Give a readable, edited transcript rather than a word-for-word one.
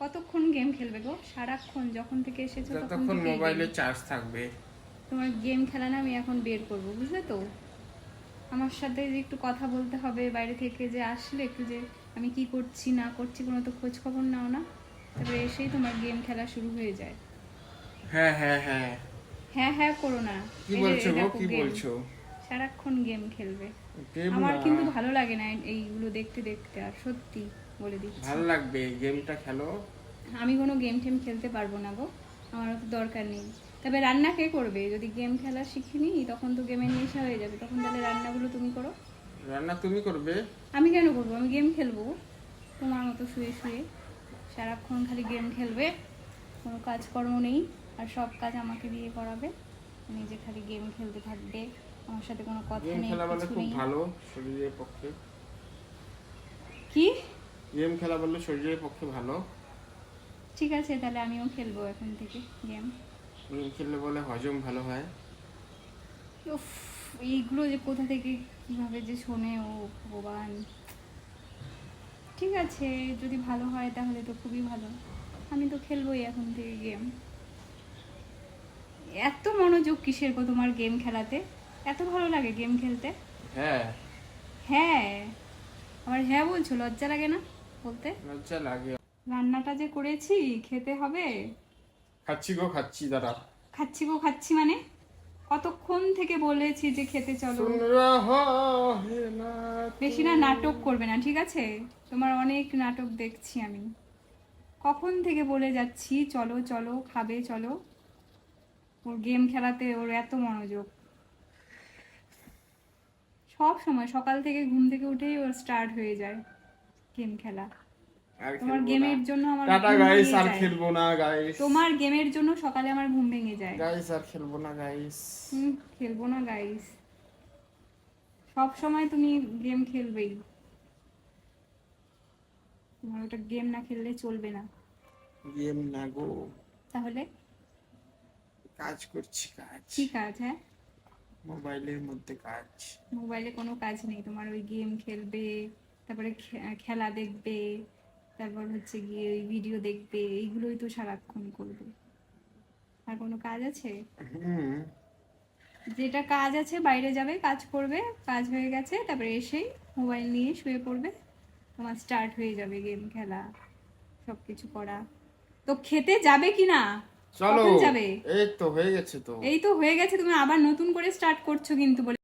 কতক্ষণ গেম খেলবে গো? সারাক্ষণ যখন থেকে এসেছো তখন যতক্ষণ থেকে মোবাইলে চার্জ থাকবে। তোমার গেম খেলা না আমি এখন বের করব, বুঝলে তো? আমার সাথে যে একটু কথা বলতে হবে, বাইরে থেকে যে আসলে একটু যে আমি কি করছি না করছি কোনো তো খোঁজ খবর নাও না, তারপরে এসেই তোমার গেম খেলা শুরু হয়ে যায়। হ্যাঁ হ্যাঁ হ্যাঁ। হ্যাঁ হ্যাঁ করো না। কি এই যে বলছো এই গো, দেখো কি গেম, বলছো? সারাক্ষণ গেম খেলবে। গেম আমার না, কিন্তু ভালো লাগে না এইগুলো দেখতে দেখতে, আর সত্যি বলে দিচ্ছি। ভালো লাগবে, গেমটা খেলো। আমি কোনো গেম টেম খেলতে পারবো না গো, আমার অত দরকার নেই। তবে রান্না কে করবে? যদি গেম খেলা শিখিনি তখন তো গেমের নেশা হয়ে যাবে, তখন তাহলে রান্নাগুলো তুমি করো। রান্না তুমি করবে? আমি কেন করবো? আমি গেম খেলবো তোমার মতো শুয়ে শুয়ে। সারাক্ষণ খালি গেম খেলবে, কোনো কাজকর্ম নেই, আর সব কাজ আমাকে দিয়ে করাবে। নিজে খালি গেম খেলতে থাকবে, আমার সাথে কোনো কথা গেম নেই, খেলা বলে কিছু খুব নেই। ভালো শরীরের পক্ষে। কি? গেম খেলা বললে শরীরের পক্ষে ভালো। ঠিক আছে, তাহলে আমিও খেলবো এখন থেকে গেম। গেম খেললে বলে হজম ভালো হয়। উফ, এইগুলো যে কোথা থেকে কিভাবে যে শোনে, ও ভগবান। ঠিক আছে, যদি ভালো হয় তাহলে তো খুবই ভালো। আমি তো খেলবোই এখন থেকে গেম। এত মনোযোগ কিসের গো তোমার গেম খেলাতে? এত ভালো লাগে গেম খেলতে? হ্যাঁ। হ্যাঁ, আবার হ্যাঁ বলছো, লজ্জা লাগে না বলতে? লজ্জা লাগে। রান্নাটা যে করেছি খেতে হবে। খাচ্ছি গো, খাচ্ছি, দাঁড়া। খাচ্ছি গো খাচ্ছি মানে? কতক্ষণ থেকে বলেছি যে খেতে চলো। सुन रहा है ना বেশি না নাটক করবে না, ঠিক আছে? তোমার অনেক নাটক দেখছি আমি। কখন থেকে বলে যাচ্ছি চলো চলো খাবে চলো। ওর গেম খেলাতে ওর এত মনোযোগ। সব সময় সকাল থেকে ঘুম থেকে উঠেই ওর স্টার্ট হয়ে যায় গেম খেলা। আর তোমার খেলবো না। গেমের জন্য আমার টাটা ঘুম গাইস, ভেঙে আর যায়। খেলবো না গাইস। তোমার গেমের জন্য সকালে আমার ঘুম ভেঙে যায়। গাইস আর খেলবো না গাইস। খেলবো না গাইস। সব সময় তুমি গেম খেলবেই, তোমার ওটা গেম না খেললে চলবে না। গেম না গো, তাহলে কাজ করছি, কাজ। কি কাজ? হ্যাঁ, মোবাইলের মধ্যে কাজ। মোবাইলে কোনো কাজ নেই তোমার, ওই গেম খেলবে, তারপরে খেলা দেখবে, তারপর হচ্ছে গিয়ে ওই ভিডিও দেখবে, এইগুলোই তো সারাক্ষণ করবে। আর কোনো কাজ আছে? হুম। যেটা কাজ আছে বাইরে যাবে, কাজ করবে, কাজ হয়ে গেছে তারপরে এসেই মোবাইল নিয়ে শুয়ে পড়বে, তোমার স্টার্ট হয়ে যাবে গেম খেলা, সব কিছু করা। তো খেতে যাবে কি না? চলো, কখন যাবে? এই তো হয়ে গেছে তো। এই তো হয়ে গেছে, তুমি আবার নতুন করে স্টার্ট করছো কিন্তু বলে